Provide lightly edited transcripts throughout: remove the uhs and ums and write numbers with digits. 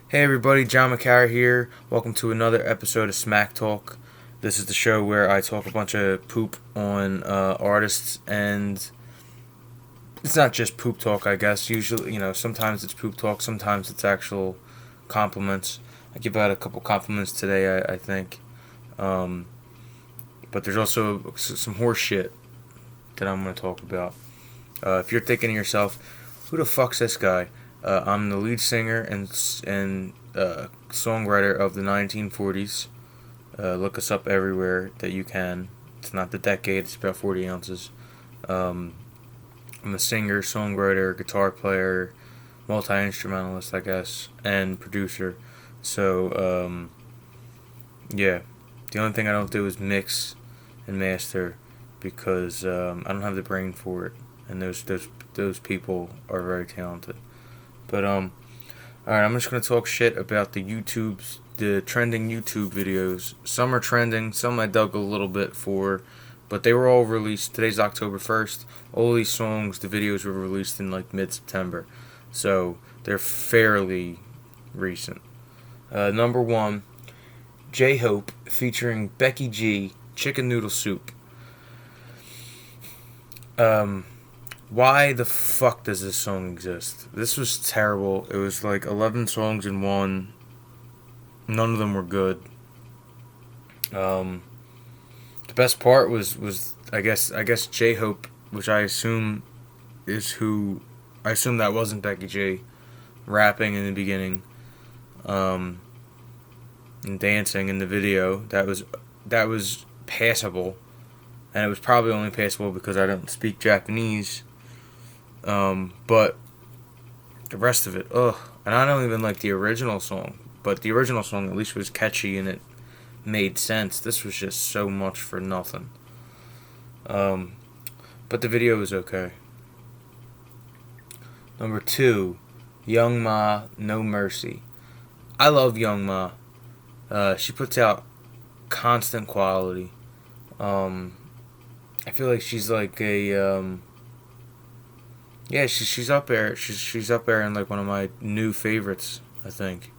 Hey everybody, John McCarra here. Welcome to another episode of Smacktalk. This is the show where I talk a bunch of poop on artists, and it's not just poop talk, I guess. Usually, sometimes it's poop talk, sometimes it's actual compliments. I give out a couple compliments today, I think. Um, but there's also some horse shit that I'm going to talk about. If you're thinking to yourself, who the fuck's this guy? I'm the lead singer and songwriter of the 1940s. Look us up everywhere that you can. It's not the decade, it's about 40 ounces. Um, I'm a singer, songwriter, guitar player, multi instrumentalist, I guess, and producer. So, yeah. The only thing I don't do is mix and master because I don't have the brain for it. And those people are very talented. But alright, I'm just gonna talk shit about the trending YouTube videos. Some are trending, some I dug a little bit for, but they were all released. Today's October 1st. All these songs, the videos were released in like mid-September, so they're fairly recent. Number one, J Hope featuring Becky G, Chicken Noodle Soup. Um, why the fuck does this song exist? This was terrible. It was like 11 songs in one. None of them were good. Um, the best part was I guess J Hope, which I assume is who I assume that wasn't Becky J, rapping in the beginning, um, and dancing in the video. That was passable, and it was probably only passable because I don't speak Japanese. But the rest of it, ugh. And I don't even like the original song, but the original song at least was catchy and it made sense. This was just so much for nothing. Um, but the video was okay. Number two, Young Ma, No Mercy. I love Young Ma. She puts out constant quality. Um, I feel like she's like yeah, she's up there. She's up there in like one of my new favorites. I think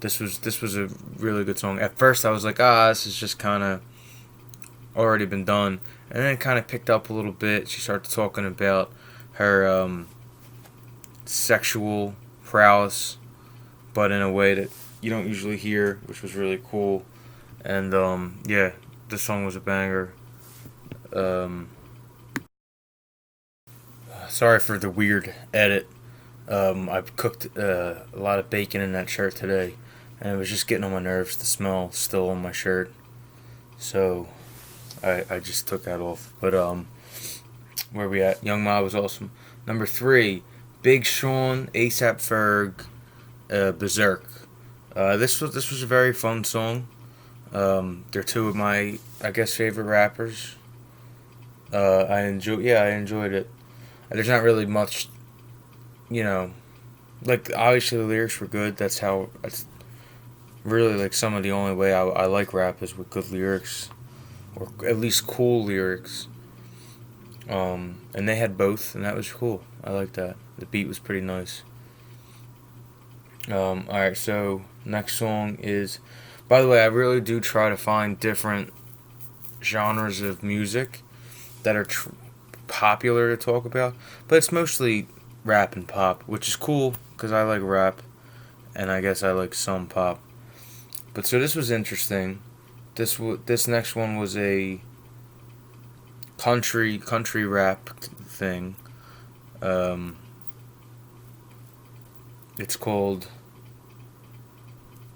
this was a really good song. At first, I was like, this is just kind of already been done, and then it kind of picked up a little bit. She started talking about her sexual prowess, but in a way that you don't usually hear, which was really cool. And yeah, this song was a banger. Um, Sorry for the weird edit. I cooked a lot of bacon in that shirt today, and it was just getting on my nerves. The smell still on my shirt, so I just took that off. But where we at? Young Ma was awesome. Number three, Big Sean, ASAP Ferg, Berserk. This was a very fun song. They're two of my I guess favorite rappers. I enjoyed it. There's not really much, you know, like obviously the lyrics were good. That's really like some of the only way I like rap is with good lyrics, or at least cool lyrics. And they had both, and that was cool. I like that. The beat was pretty nice. All right, so next song is. By the way, I really do try to find different genres of music that are popular to talk about, but it's mostly rap and pop, which is cool because I like rap, and I guess I like some pop. But so this was interesting. This next one was a country rap thing. Um, it's called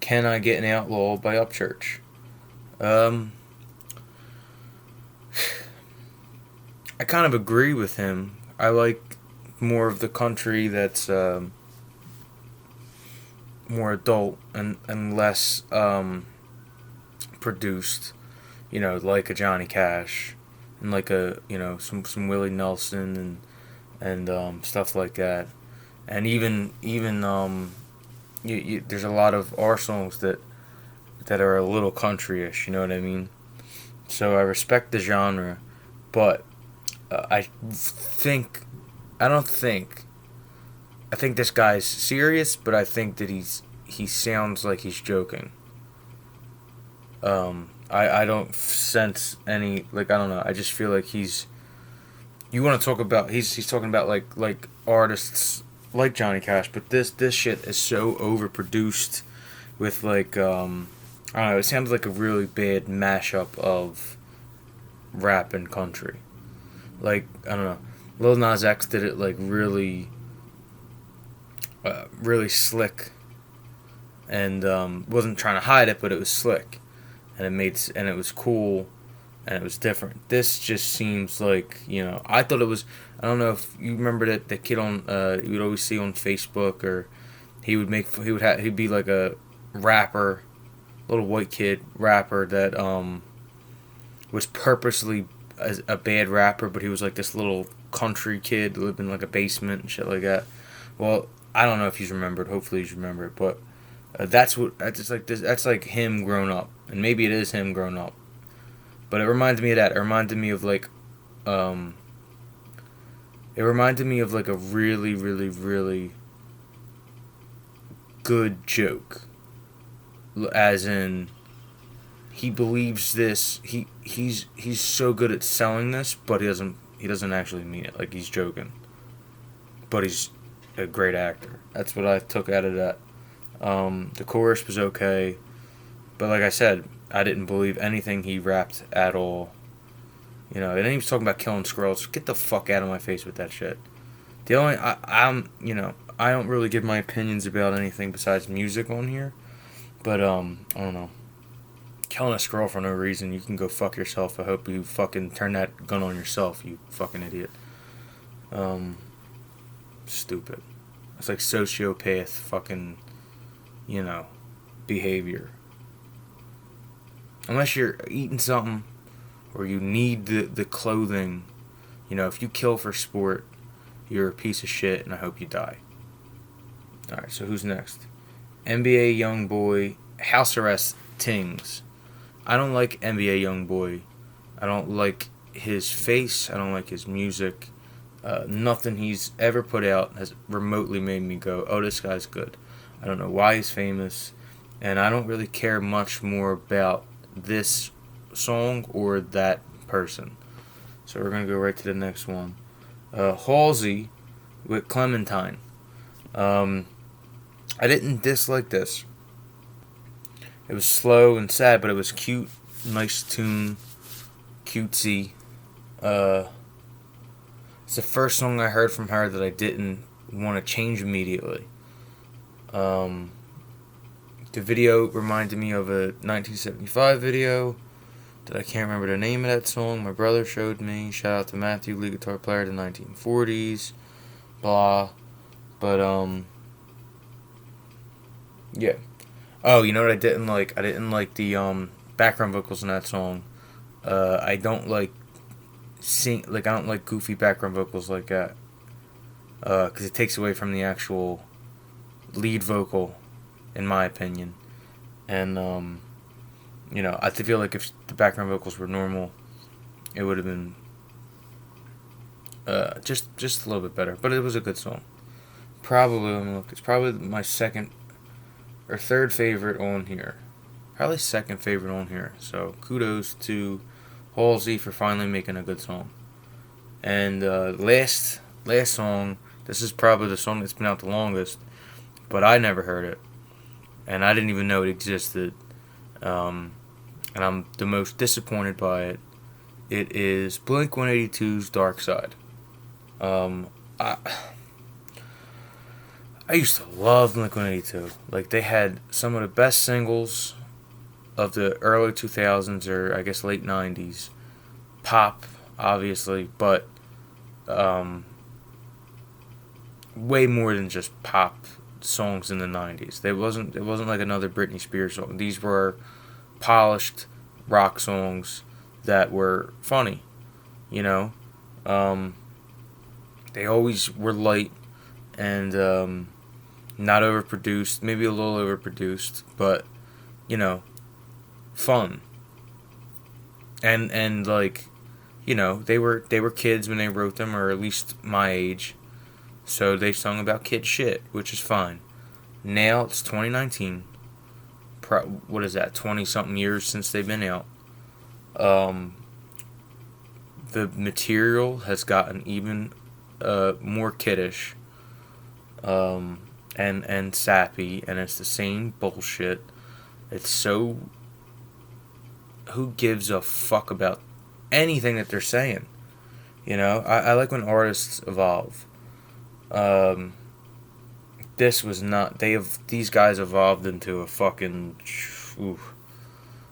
"Can I Get an Outlaw" by Upchurch. Um, I kind of agree with him. I like more of the country that's more adult and less produced. Like a Johnny Cash and like a some Willie Nelson and stuff like that. And even there's a lot of our songs that are a little countryish. You know what I mean? So I respect the genre, but I think I don't think I think this guy's serious, but I think that he sounds like he's joking. I don't sense any, like, I don't know. I just feel like he's. You want to talk about he's talking about like artists like Johnny Cash, but this shit is so overproduced with like I don't know. It sounds like a really bad mashup of rap and country. Like, I don't know. Lil Nas X did it like really, really slick, and wasn't trying to hide it, but it was slick, and it was cool, and it was different. This just seems like, I thought it was. I don't know if you remember that the kid on you would always see on Facebook, or he'd be like a rapper, little white kid rapper that was purposely a bad rapper, but he was like this little country kid that lived in like a basement and shit like that. Well, I don't know if he's remembered. Hopefully he's remembered, but that's like this. That's like him grown up, and maybe it is him grown up. But it reminded me of that. It reminded me of like, it reminded me of like a really, really, really good joke. As in, he believes this. He's so good at selling this, but he doesn't actually mean it. Like, he's joking, but he's a great actor. That's what I took out of that. The chorus was okay, but like I said, I didn't believe anything he rapped at all. And then he was talking about killing squirrels. Get the fuck out of my face with that shit. The only I don't really give my opinions about anything besides music on here, but I don't know. Killing a squirrel for no reason, you can go fuck yourself. I hope you fucking turn that gun on yourself, you fucking idiot. Stupid. It's like sociopath fucking, behavior. Unless you're eating something, or you need the clothing, if you kill for sport, you're a piece of shit, and I hope you die. Alright, so who's next? NBA Youngboy, House Arrest Tings. I don't like NBA Youngboy. I don't like his face. I don't like his music. Nothing he's ever put out has remotely made me go, oh, this guy's good. I don't know why he's famous, and I don't really care much more about this song or that person. So we're going to go right to the next one. Halsey with Clementine. I didn't dislike this. It was slow and sad, but it was cute. Nice tune. Cutesy. It's the first song I heard from her that I didn't want to change immediately. The video reminded me of a 1975 video that I can't remember the name of that song. My brother showed me. Shout out to Matthew, lead guitar player of the 1940s. Blah. But, yeah. Oh, you know what I didn't like? I didn't like the background vocals in that song. I don't like I don't like goofy background vocals like that. Because it takes away from the actual lead vocal, in my opinion. And, I feel like if the background vocals were normal, it would have been just a little bit better. But it was a good song. Probably, let me look. It's probably my second or third favorite on here. Probably second favorite on here. So kudos to Halsey for finally making a good song. And last song, this is probably the song that's been out the longest, but I never heard it, and I didn't even know it existed. And I'm the most disappointed by it. It is Blink-182's Dark Side. I used to love Blink-182. Like, they had some of the best singles of the early 2000s, or I guess late 90s. Pop, obviously, but way more than just pop songs in the 90s. It wasn't like another Britney Spears song. These were polished rock songs that were funny, They always were light and not overproduced, maybe a little overproduced, but fun. And they were kids when they wrote them, or at least my age. So they sung about kid shit, which is fine. Now it's 2019. What is that? 20 something years since they've been out. Um, the material has gotten even more kiddish, and sappy, and it's the same bullshit. It's so. Who gives a fuck about anything that they're saying? You know, I like when artists evolve. Um, this was not. These guys evolved into a fucking. Oof,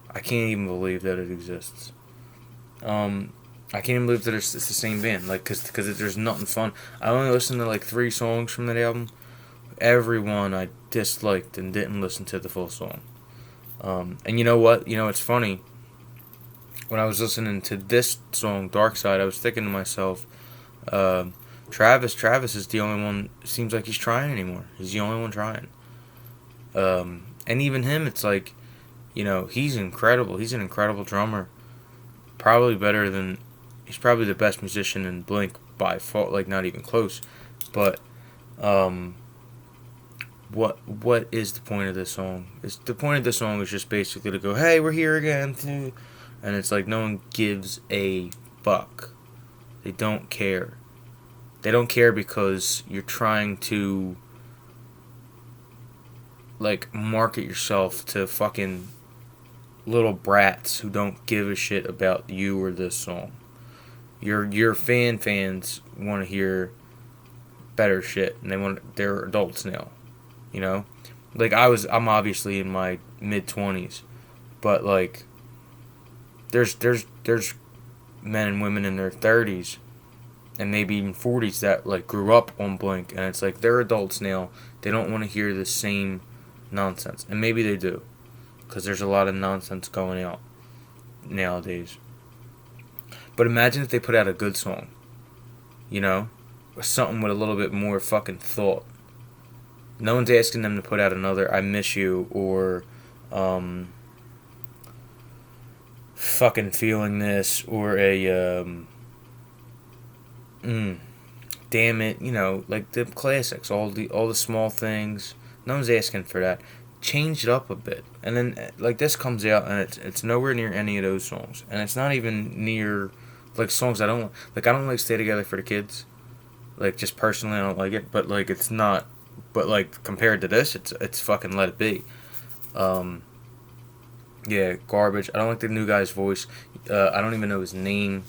I can't even believe that it exists. Um, I can't even believe that it's the same band. Like, cause there's nothing fun. I only listened to like 3 songs from that album. Every one I disliked and didn't listen to the full song. And you know what? You know, it's funny. When I was listening to this song, Dark Side, I was thinking to myself, uh, Travis is the only one. Seems like he's trying anymore. He's the only one trying. And even him, it's like, you know, he's incredible. He's an incredible drummer. Probably better than. He's probably the best musician in Blink by far. Like, not even close. But um, what is the point of this song? The point of this song is just basically to go, hey, we're here again, and it's like no one gives a fuck. They don't care. They don't care because you're trying to like market yourself to fucking little brats who don't give a shit about you or this song. Your fans want to hear better shit, and they're adults now. You know, like I'm obviously in my mid-20s, but like there's men and women in their 30s and maybe even 40s that like grew up on Blink, and it's like they're adults now. They don't want to hear the same nonsense, and maybe they do, because there's a lot of nonsense going out nowadays. But imagine if they put out a good song, you know, something with a little bit more fucking thought. No one's asking them to put out another "I Miss You" or "Fucking Feeling This" or a "Damn It," you know, like the classics, all the small things. No one's asking for that. Change it up a bit, and then like this comes out, and it's nowhere near any of those songs, and it's not even near like songs I don't like. I don't like "Stay Together for the Kids." Like, just personally, I don't like it, but like it's not. But like compared to this, it's fucking Let It Be. Um, yeah, garbage. I don't like the new guy's voice. I don't even know his name.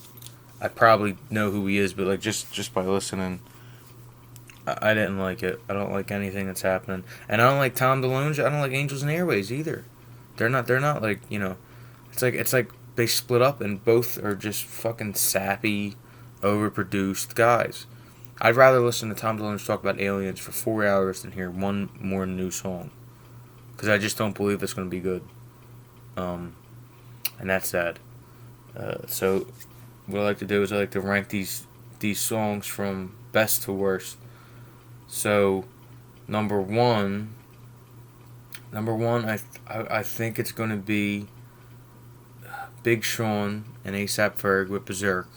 I probably know who he is, but like just by listening, I didn't like it. I don't like anything that's happening, and I don't like Tom DeLonge. I don't like Angels and Airways either. They're not like, you know. It's like they split up, and both are just fucking sappy, overproduced guys. I'd rather listen to Tom DeLonge talk about aliens for 4 hours than hear one more new song, because I just don't believe it's going to be good. And that's sad. So what I like to do is I like to rank these songs from best to worst. So number one, I think it's going to be Big Sean and ASAP Ferg with Berserk.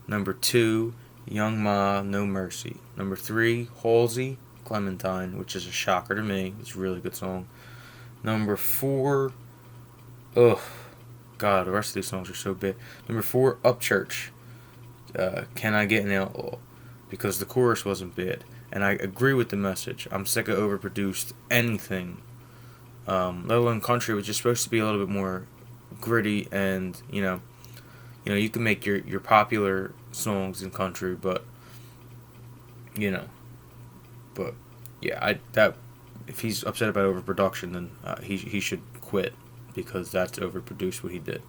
Number 2, Young Ma, No Mercy. Number 3, Halsey, Clementine, which is a shocker to me. It's a really good song. Number 4, ugh, God, the rest of these songs are so bad. Number 4, Upchurch, Can I Get an Outlaw? Because the chorus wasn't bad. And I agree with the message. I'm sick of overproduced anything. Let alone country, which is supposed to be a little bit more gritty, and you can make your popular songs in country, but you know, but yeah, if he's upset about overproduction, then he should quit, because that's overproduced what he did,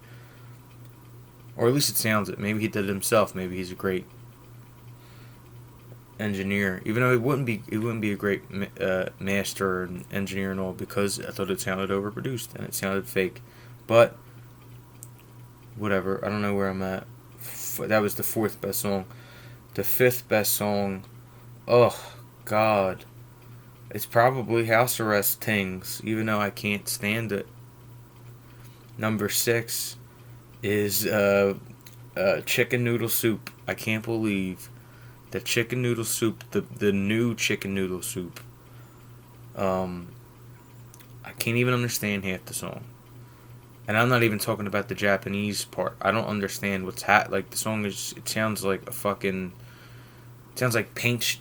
or at least it sounds it. Maybe he did it himself. Maybe he's a great engineer, even though it wouldn't be a great master and engineer and all, because I thought it sounded overproduced and it sounded fake, but whatever. I don't know where I'm at. That was the 4th best song. The 5th best song, oh God, it's probably House Arrest Tings, even though I can't stand it. Number 6 is Chicken Noodle Soup. I can't believe The chicken noodle soup, the new chicken noodle soup. I can't even understand half the song. And I'm not even talking about the Japanese part. I don't understand what's like the song is. It sounds like a fucking. It sounds like paint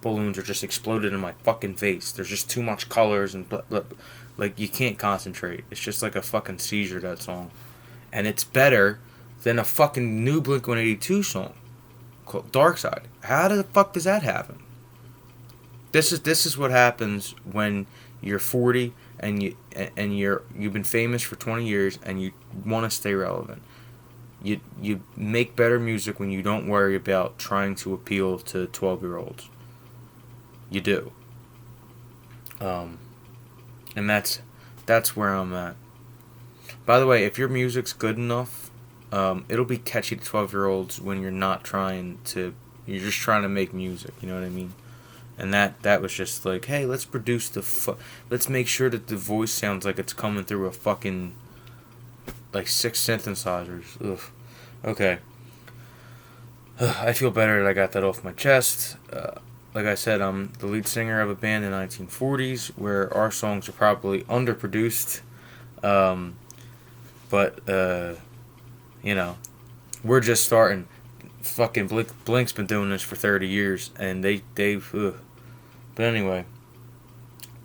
balloons are just exploded in my fucking face. There's just too much colors and blah, blah, blah. Like you can't concentrate. It's just like a fucking seizure, that song. And it's better than a fucking new Blink-182 song called Dark Side. How the fuck does that happen? This is what happens when you're 40 and you've been famous for 20 years and you want to stay relevant. You make better music when you don't worry about trying to appeal to 12-year-olds. You do. And that's where I'm at. By the way, if your music's good enough, it'll be catchy to 12-year-olds when you're not trying to. You're just trying to make music. You know what I mean? And that was just like, hey, let's produce let's make sure that the voice sounds like it's coming through a fucking like 6 synthesizers. Ugh. Okay. I feel better that I got that off my chest. Like I said, I'm the lead singer of a band in the 1940s where our songs are probably underproduced. But you know, we're just starting. Fucking Blink's been doing this for 30 years, and they've. But anyway,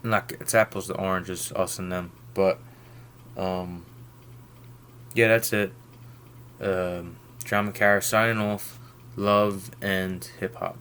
it's apples to oranges, us and them. But yeah, that's it. John McCarra signing off. Love and hip hop.